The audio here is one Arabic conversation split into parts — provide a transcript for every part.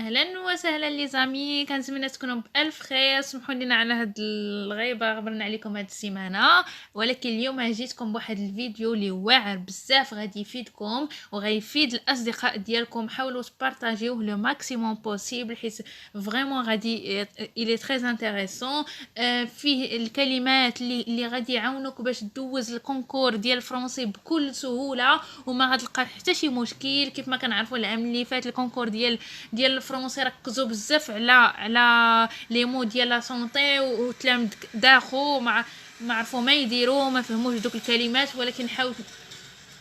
اهلا وسهلا لي زامي، كنتمنى تكونوا بالف خير. سمحوا لنا على هاد الغيبه، غبرنا عليكم هاد السيمانه، ولكن اليوم جيتكم بواحد الفيديو اللي واعر بزاف، غادي يفيدكم وغيفيد الاصدقاء ديالكم. حاولوا تبارطاجيوه لو ماكسيموم بوسيبل حيت فريمون غادي الي تري انتريسون. فيه الكلمات اللي غادي يعاونوك باش تدوز الكونكور ديال الفرنسي بكل سهوله وما غتلقى حتى شي مشكل. كيف ما كنعرفوا العام اللي فات الكونكور ديال الفرنسي ركزوا بزاف على لي مو ديال لا سونطي، وتلامذ داخو ما عرفوا ما يديروا، ما فهموش دوك الكلمات. ولكن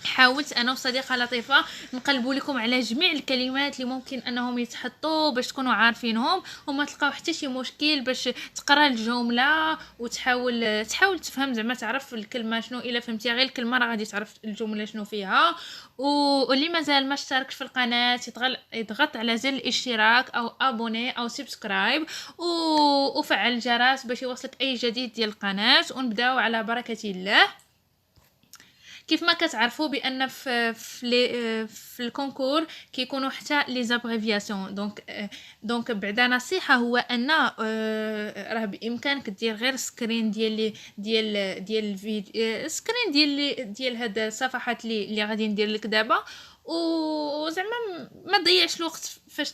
حاولت انا وصديقه لطيفه نقلبوا لكم على جميع الكلمات اللي ممكن انهم يتحطوا باش تكونوا عارفينهم وما تلقاو حتى شي مشكل باش تقرا الجمله تحاول تفهم، زعما تعرف الكلمه شنو. الا فهمتي غير الكلمه راه غادي تعرف الجمله شنو فيها. واللي مازال ما اشتركش في القناه يضغط على زر الاشتراك او ابوني او سبسكرايب وفعل الجرس باش يوصلك اي جديد ديال القناه. ونبداو على بركه الله. كيف ما كتعرفوا بان في الكونكور كيكونوا حتى لي زابريفياسيون. دونك بعدا نصيحه هو ان راه بامكانك دير غير سكرين ديال الفيديو، سكرين ديال هاد الصفحات اللي غادي ندير لك دابا، وزعما ما تضيعش الوقت فاش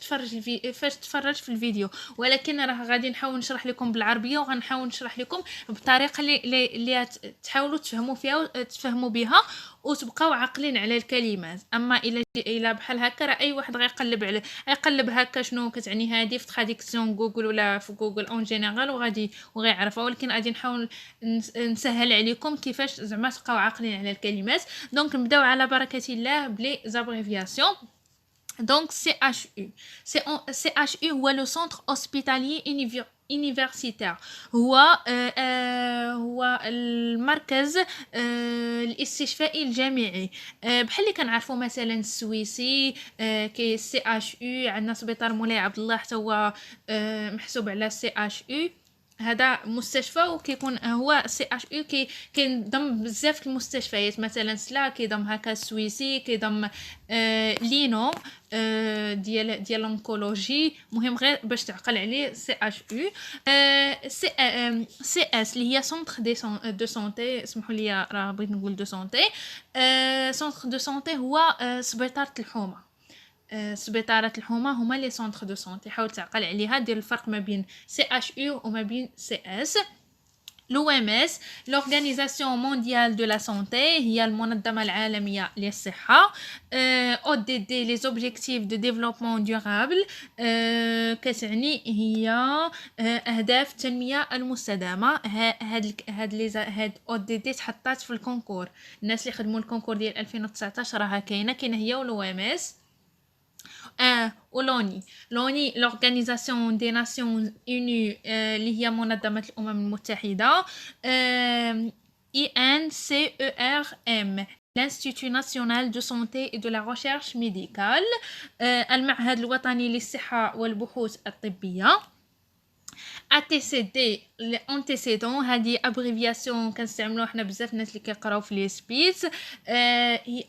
تفرج في الفيديو. ولكن راه غادي نحاول نشرح لكم بالعربيه، وغنحاول نشرح لكم بطريقه اللي تحاولوا تفهموا بها وتبقاو عاقلين على الكلمات. اما الا بحال هكا راه اي واحد غيقلب هكا شنو كتعني هذه في تراديكسيون جوجل ولا في جوجل اون جينيرال وغيعرفها. ولكن غادي نحاول نسهل عليكم كيفاش زعما تبقاو عاقلين على الكلمات. دونك نبداو على بركه الله بلي زابريفياسيون. Donc CHU. CHU هو لو سونتر هوسبيتاليي universitaire. هو المركز الاستشفائي الجامعي. بحال اللي كنعرفوا مثلا السويسي كي سي اش يو. عندنا سبيطار مولاي عبد الله حتى هو محسوب على سي اش يو. هذا مستشفى وكيكون هو سي اش يو كينضم بزاف المستشفيات، مثلا سلا كيضم هكا السويسي، كيضم لينو ديال الانكولوجي. مهم غير باش تعقل عليه سي اش يو. سي اس اللي هي سونتر دو سونتي. اسمحوا لي راه بغيت نقول دو سونتي. سونتر دو سونتي هو سبيطار الحومه. سبيطارات الحومه هما لي سونتر دو سونتي. حاول تعقل عليها، دير الفرق ما بين سي اش يو وما بين سي اس. l'OMS l'Organisation mondiale de la santé هي المنظمة العالمية للصحة. ODD les objectifs de développement durable كتعني هي أهداف التنمية المستدامة. هاد ODD تحطات في الكونكور. الناس اللي خدموا الكونكور ديال 2019 راها كاينة هي والOMS ولوني l'Organisation des Nations Unies اللي هي منظمة الأمم المتحدة. INCERM l'Institut national de santé et de la recherche médicale. المعهد الوطني للصحة والبحوث الطبية. ATCD l'antécédent هذه ابريفياسيون كنستعملوها حنا بزاف الناس اللي كيقراو في لي سبيس. هي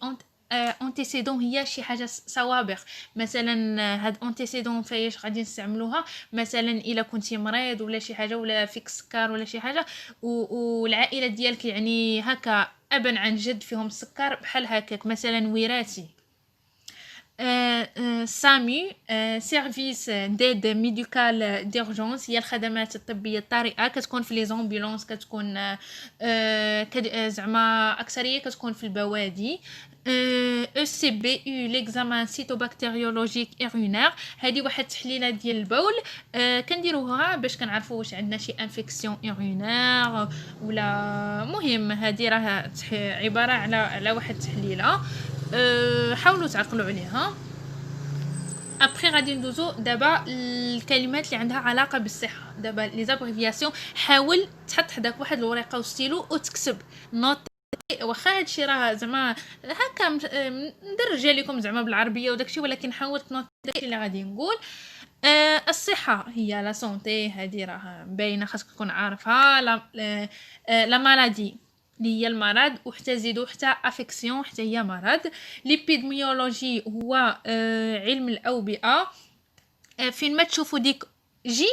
انتيسيدون هي شي حاجه سوابق. مثلا هاد انتيسيدون فايش غادي نستعملوها؟ مثلا الا كنتي مريض ولا شي حاجه ولا فيك السكر ولا شي حاجه والعائله ديالك يعني هكا ابا عن جد فيهم السكر بحال هكاك، مثلا وراثي. سامي سيرفيس ديد ميديكال ديرجونس هي الخدمات الطبيه الطارئه. كتكون في لي زامبولانس، كتكون زعما اكثريه كتكون في البوادي. ECBU l'examen cytobactériologique urinaire هذه واحد التحليله ديال البول كنديروها باش كنعرفوا واش عندنا شي انفيكسيون urinaire ولا. مهم هذه راه عباره على واحد التحليله. حاولوا تعقلوا عليها. ابري غادي ندوزو دابا الكلمات اللي عندها علاقه بالصحه. دابا لي زابريفياسيون حاول تحط حداك واحد الورقه وستيلو وتكتب نوت. واخا هادشي راه زعما هكا ندرجها لكم زعما بالعربيه وداكشي، ولكن حاول تنوض داكشي اللي غادي نقول. الصحه هي لا سونتي، هذه راه باينه خاصك تكون عارفها. لا مالادي اللي هي المرض، وحتى زيدو حتى افيكسيون حتى هي مرض. ليبيدميولوجي هو علم الاوبئه. فين ما تشوفوا ديك جي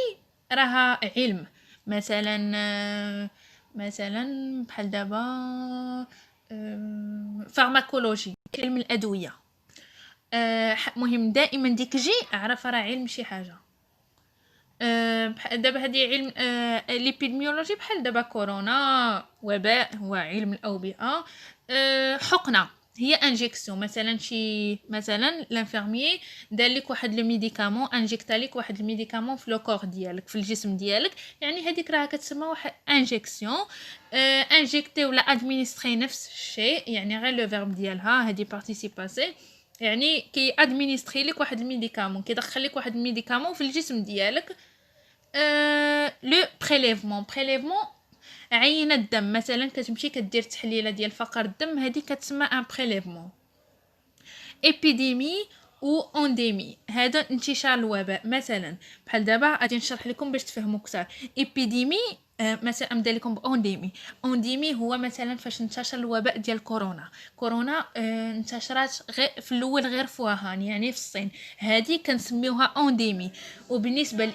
راها علم. مثلا بحال دابا فارماكولوجي، علم الادويه. مهم دائما ديك جي اعرف راه علم شي حاجه. دابا هادي علم ليبيدميولوجي، بحال دابا كورونا وباء هو علم الاوبئه. حقنه هي انجيكسيون، مثلا شي مثلا لانفيرميي دار لك واحد لو ميديكامون، انجيكتا لك واحد الميديكامون في لو كور ديالك، في الجسم ديالك، يعني هذيك راها كتسمى واحد انجيكسيون. انجيكتي ولا ادمينستري نفس الشيء، يعني غير لو فيرب ديالها هذه بارتيسيباسي، يعني كي ادمينستري لك واحد الميديكامون، كيدخل لك واحد الميديكامون في الجسم ديالك. لو بريليفمون عينة الدم، مثلا كتمشي كدير تحليله ديال فقر الدم، هذه كتسمى ان بريليفمون. ايبيديمي و اونديمي هذا انتشار الوباء. مثلا بحال دابا غادي نشرح لكم باش تفهموا اكثر. ايبيديمي مثلا نبدا لكم باونديمي. اونديمي هو مثلا فاش انتشر الوباء ديال كورونا انتشرت غير في الاول غير في ووهان، يعني في الصين، هذه كنسميوها اونديمي. وبالنسبه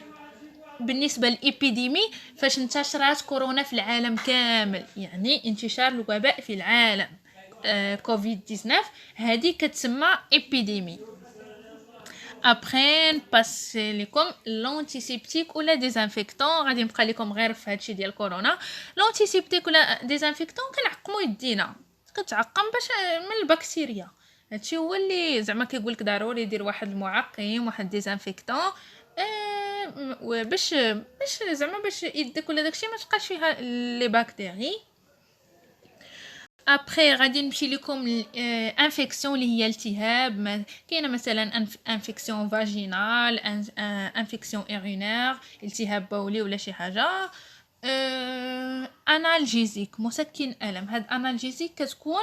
للإبيديمي فاش انتشرت كورونا في العالم كامل، يعني انتشار الوباء في العالم، كوفيد 19، هذه كتسمى إبيديمي. ابخي نباسي لكم لونتيسيبتيك ولا ديزانفيكتون، غادي نبقى لكم غير في هادشي ديال كورونا. لونتيسيبتيك ولا ديزانفيكتون كنعقموا يدينا، كتعقم باش من البكتيريا. هادشي هو اللي زعما كيقولك ضروري دير واحد المعقم، واحد ديزانفيكتون، باش زعما باش يدك ولا داكشي ما تبقاش فيها لي باكتيري. ابخي غادي نمشي لكم انفيكسيون اللي هي التهاب. كاينه مثلا انفيكسيون فاجينال، انفيكسيون ايرينير، التهاب بولي ولا شي حاجه. انالجيزيك مسكن الم. هاد انالجيزيك كتكون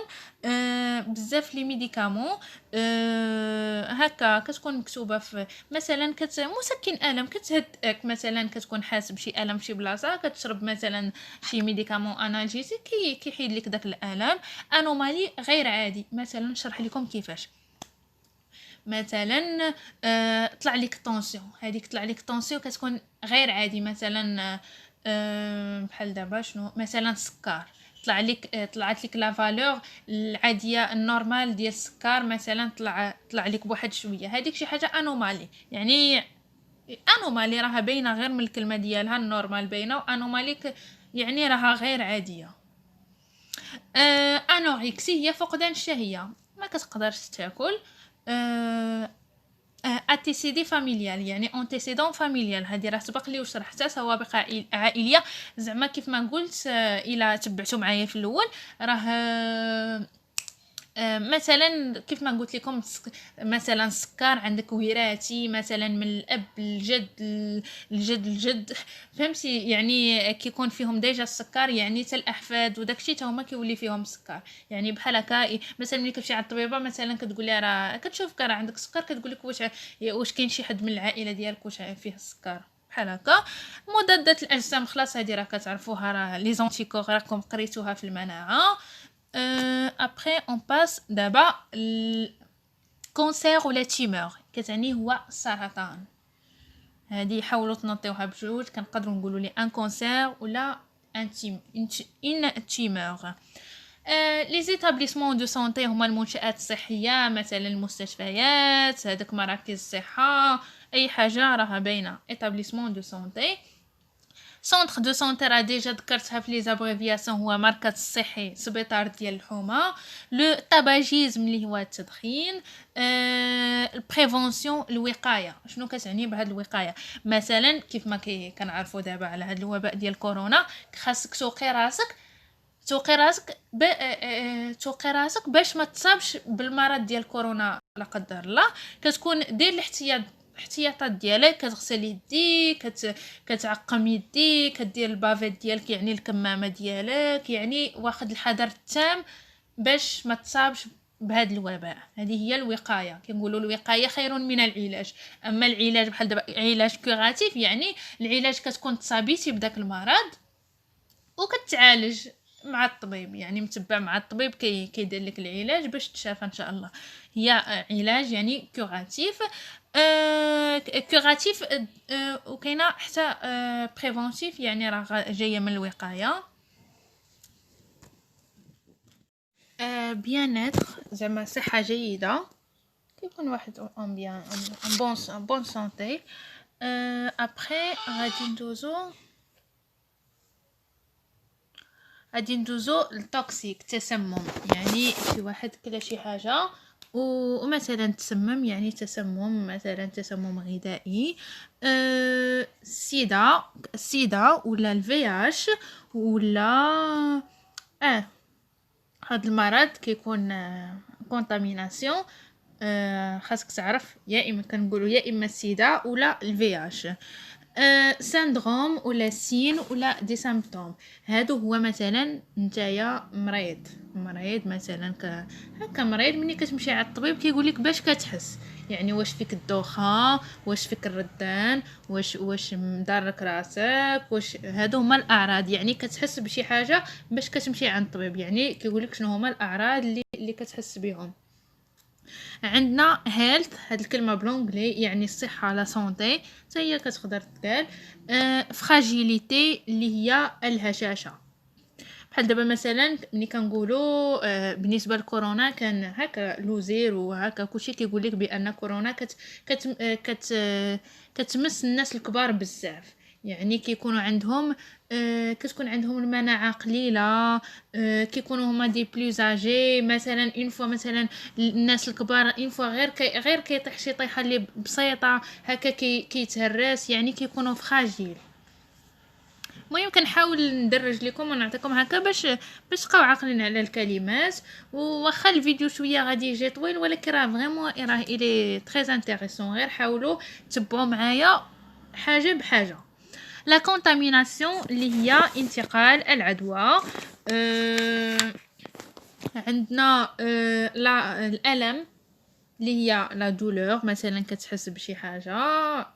بزاف لي ميديكامون هكا كتكون مكتوبه في مثلا مسكن الم كتهدئك، مثلا كتكون حاسب بشي الم في شي بلاصه، كتشرب مثلا شي ميديكامون انالجيزيك كيحيد لك داك الالم. انومالي غير عادي، مثلا نشرح لكم كيفاش. مثلا طلع لك طونسيون، هذيك طلع لك طونسيون كتكون غير عادي، مثلا بحال دابا شنو مثلا السكر، طلعت لك لا فالور العاديه النورمال ديال السكر، مثلا طلع لك بواحد شويه، هذيك شي حاجه انومالي. يعني انومالي راها باينه غير من الكلمه ديالها، النورمال باينه، وانومالي يعني راها غير عاديه. انوركسي هي فقدان الشهيه، ما كتقدرش تاكل. انتيسيدي فاميليال، يعني انتيسيدون فاميليال، هذه راه سبق لي وشرحتها، سوابق عائليه. زعما كيف ما قلت الا تبعتوا معايا في الاول راه مثلا كيف ما قلت لكم مثلا السكر عندك وراثي، مثلا من الاب الجد فهمتي، يعني كيكون فيهم ديجا السكر، يعني حتى الاحفاد وداكشي حتى هما كيولي فيهم السكر. يعني بحال هكا مثلا ملي كتمشي عند الطبيبه مثلا كتقول لها راه كتشوفك راه عندك السكر، كتقول لك واش كاين شي حد من العائله ديالك واش فيه السكر بحال هكا. مضادات الاجسام خلاص هذه راه كتعرفوها، راه لي زونتيكور راكم قريتوها في المناعه. après on passe دابا الكونسير ولا تيمور، كتعني هو السرطان. هذه حاولوا تنطيوها بجوج، كنقدروا نقولوا لي ان كونسير ولا ان تيمور. لي زيتابليسمون دو سونتي هما المنشآت الصحيه، مثلا المستشفيات، هذوك مراكز الصحه، اي حاجه راها باينه ايتابليسمون دو سونتي. سونتر دو سونتي راه ديجا ذكرتها في لي زابريفياسيون، هو مركز الصحي، سبيطار ديال الحومه. لو طاباجيزم اللي هو التدخين. البريفونسيون الوقايه، شنو كتعني بهاد الوقايه؟ مثلا كيف ما كنعرفوا دابا على هاد الوباء ديال كورونا، خاصك توقي راسك باش ما تصابش بالمرض ديال كورونا لا قدر الله. كتكون دير الاحتياطات ديالك، كتغسل يديك، كتعقم يديك، كدير البافيت ديالك يعني الكمامه ديالك، يعني واخد الحذر التام باش ما تصابش بهذا الوباء. هذه هي الوقايه، كنقولوا الوقايه خير من العلاج. اما العلاج بحال دابا علاج كوراتيف، يعني العلاج كتكون تصابيتي بداك المرض وكتعالج مع الطبيب، يعني متبع مع الطبيب كيدير لك العلاج باش تشافى ان شاء الله. هي علاج يعني كوراتيف. كوغاتيف، وكاينه حتى بريفونتيف، يعني راه جايه من الوقايه. بياناتر زعما صحه جيده، كيكون واحد اون بيان ان بون سونتي. ابري غادي ندوزو التوكسيك، تسمم، يعني شي واحد كلا شي حاجه ومثلا تسمم، يعني تسمم مثلا تسمم غذائي. السيدا ولا الفي اش ولا هاد المرض كيكون كونتاميناسيون. خاصك تعرف يا اما كنقولوا يا اما السيدا ولا الفي اش. سندروم ولا سين ولا دي سيمبتوم، هادو هو مثلا نتايا مريض مثلا هكا مريض، ملي كتمشي على الطبيب كيقول لك باش كتحس، يعني واش فيك الدوخه، واش فيك الردان، واش مدارك راسك، واش هادو هما الاعراض، يعني كتحس بشي حاجه باش كتمشي عند الطبيب، يعني كيقول لك شنو هما الاعراض اللي كتحس بهم. عندنا health، هاد الكلمه بلونغلي يعني الصحه، لا سونتي حتى هي كتقدر تقال. فراجيليتي اللي هي الهشاشه، بحال دابا مثلا ملي كنقولوا بالنسبه لكورونا كان هكا لوزير وهكا كلشي كيقول لك بان كورونا كت كت كتمس الناس الكبار بزاف، يعني كيكونوا عندهم كتكون عندهم المناعه قليله، كيكونوا هما دي بلوزاجي، مثلا اون فوا مثلا الناس الكبار اون فوا غير كيطيح شي طيحه اللي بسيطه هكا كيتهرس، يعني كيكونوا فراجيل. المهم كنحاول ندرج لكم ونعطيكم هكا باش تبقاو عاقلين على الكلمات، وواخا الفيديو شويه غادي يجي طويل ولكن راه فريمون راه الي تري انتريسون، غير حاولوا تبعوا معايا حاجه بحاجه. لا كونتاميناسيون اللي هي انتقال العدوى. عندنا لا الالم اللي هي لا دولور، مثلا كتحس بشي حاجه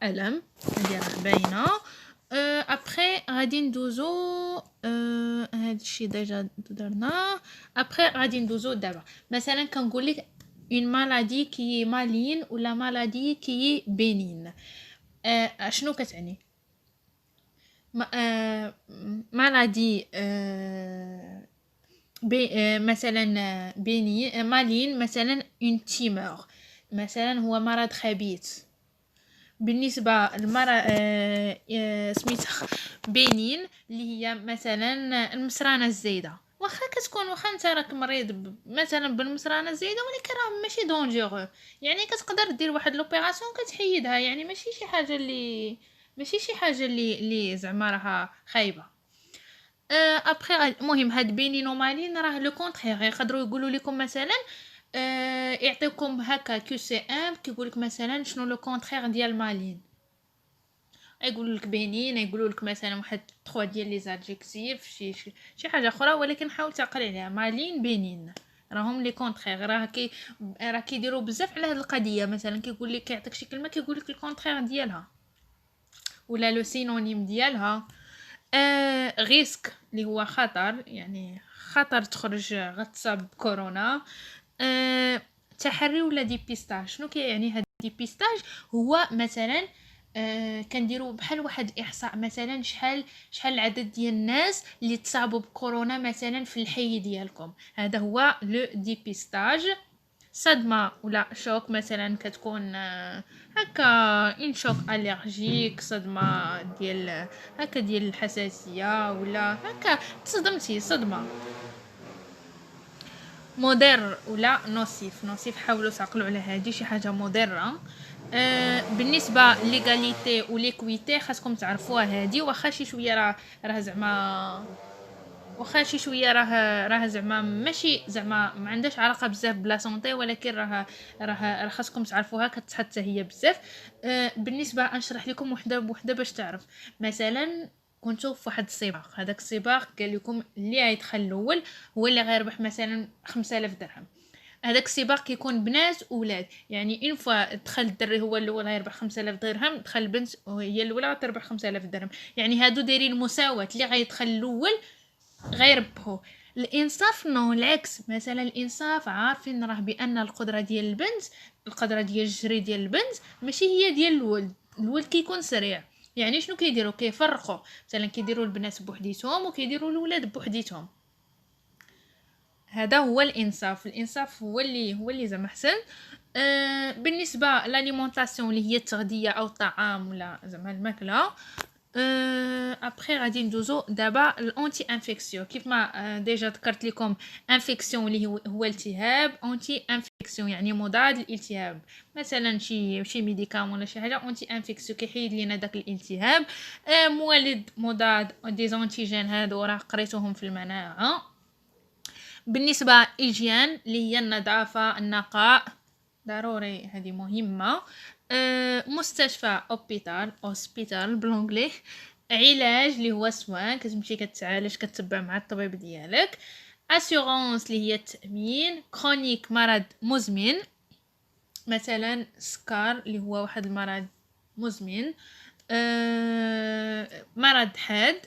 الم، هذه راه باينه. ابري غادي ندوزو هاد الشيء ديجا درناه. ابري غادي ندوزو دابا مثلا كنقول لك اون مالادي كي مالين ولا مالادي كي بينين، شنو كتعني؟ مالادي مثلا بينين مالين، مثلا اون تيمور، مثلا هو مرض خبيث. بالنسبه للمرض سميتها بينين اللي هي مثلا المسرانه الزايده، واخا كتكون واخا انت راك مريض مثلا بالمسرانه الزايده ولكن راه ماشي دونجيرو، يعني كتقدر دير واحد لوبيراسيون كتحيدها، يعني ماشي شي حاجه اللي زعما راها خايبه. ابري المهم هاد بينين ومالين راه لو كونطرير، يقدروا يقولوا لكم مثلا يعطيكم هكا كيو سي ام كيقول لك مثلا شنو لو كونطرير ديال مالين، يقولوا لك بينين، يقولوا لك مثلا واحد 3 ديال لي زادجيكتيف شي حاجه اخرى، ولكن حاول تعقل عليها مالين بينين راهم لي كونطرير، راه كيديروا بزاف على هاد القضيه، مثلا كيقول لك يعطيك شي كلمه كيقول لك الكونطرير ديالها ولا لو سينونيم ديالها. ريسك اللي هو خطر، يعني خطر تخرج غتصاب بكورونا. تحري ولا ديبيستاج، شنو يعني هاد ديبيستاج؟ هو مثلا كنديروا بحال واحد احصاء، مثلا شحال العدد ديال الناس اللي تصابوا بكورونا مثلا في الحي ديالكم، هذا هو لو ديبيستاج. صدمه ولا شوك، مثلا كتكون هكا ان شوك الرجيك، صدمه ديال هكا ديال الحساسيه ولا هكا تصدمتي صدمه. مضر ولا نوسيف حاولوا تعقلوا على هذه شي حاجه مضره. بالنسبه ليغاليتي وليكويتي خاصكم تعرفوها هذه، واخا شي شويه راه زعما واخا شي شويه راه زعما ماشي زعما ما عندهاش علاقه بزاف بلا سونطي، ولكن راه خاصكم تعرفوها كتحط حتى هي بزاف. بالنسبه نشرح لكم وحده بوحده باش تعرف. مثلا كنتو في واحد السباق، هذاك السباق قال لكم اللي غيدخل الاول هو اللي غيربح مثلا 5000 درهم. هذاك السباق كيكون بنات وولاد، يعني اون فوا دخل الدري هو الاول غيربح 5000 درهم، دخل البنت وهي الاولى غتربح 5000 درهم، يعني هادو دايرين مساواه، اللي غيدخل الاول غيربحوا. الانصاف نو العكس، مثلا الانصاف عارفين راه بان القدره ديال البنت القدره ديال الجري ديال البنت ماشي هي ديال الولد. الولد كيكون سريع. يعني شنو كيديروا؟ كيفرقوا، مثلا كيديروا البنات بوحديتهم وكيديروا الولاد بوحديتهم. هذا هو الانصاف. الانصاف هو اللي زعما احسن. بالنسبه لاليمونطاسيون اللي هي التغذيه او الطعام ولا زعما الماكله، ابري غادي ندوزو دابا الانتي انفيكسيون. كيف ما ديجا ذكرت لكم، انفيكسيون اللي هو التهاب، انتي انفيكسيون يعني مضاد للالتهاب. مثلا شي ميديكامون ولا شي حاجه انتي انفيكسيون كيحيد لينا داك الالتهاب. مولد مضاد دي زونتيجين، هادو راه قريتوهم في المناعه. بالنسبه ايجيان اللي هي النظافه النقاء، ضروري، هذه مهمه. مستشفى اوسبيتال بالانجلي. علاج اللي هو سوان، كتمشي كتعالج، كتبع مع الطبيب ديالك. اسيغونس اللي هي التامين. كرونيك مرض مزمن، مثلا سكر اللي هو واحد المرض مزمن. مرض حاد،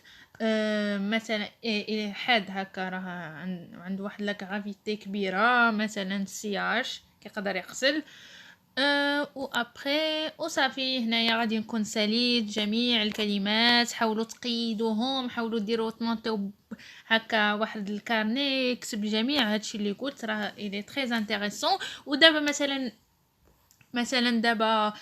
مثلا إيه حاد هكا راه عند واحد لاكرافيتي كبيره، مثلا سياج كيقدر يغسل. و ابري وصافي. هنايا غادي نكون ساليت جميع الكلمات، حاولوا تقيدوهم، حاولوا ديروا تنوطيو هكا واحد الكارني، كتب جميع هادشي اللي قلت، راه الي تري انتريسون. ودابا مثلا دابا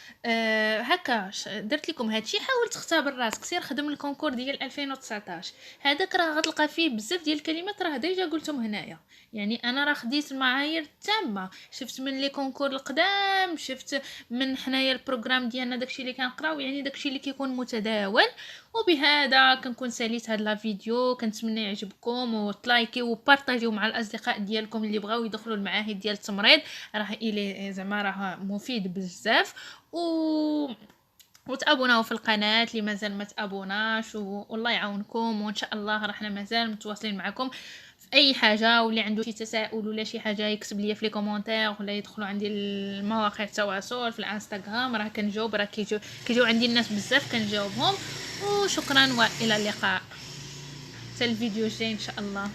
هكا درت لكم هادشي، حاول تختبر راسك، سير خدم الكونكور ديال 2019. هذاك راه غتلقى فيه بزاف ديال الكلمات راه ديجا قلتهم هنايا. يعني انا راه خديت المعايير التامه، شفت من لي كونكور القدام، شفت من حنايا البروغرام ديالنا داكشي اللي كنقراو، يعني داكشي اللي كيكون متداول. وبهذا كنكون ساليت هاد لا فيديو، كنتمنى يعجبكم وتلايكيو وبارطاجيو مع الاصدقاء ديالكم اللي بغاو يدخلوا المعاهد ديال التمريض. راه الي زعما راه مفيد بزاف. وتابوناو في القناه اللي مازال ما تابوناش، والله يعاونكم. وان شاء الله راحنا مازال متواصلين معكم في اي حاجه. واللي عنده شي تساؤل ولا شي حاجه يكتب لي في لي كومونتير، ولا يدخلوا عندي المواقع التواصل في الانستغرام، راه كنجاوب، راه كيجيو عندي الناس بزاف كنجاوبهم. وشكرا والى اللقاء، حتى الفيديو الجاي ان شاء الله.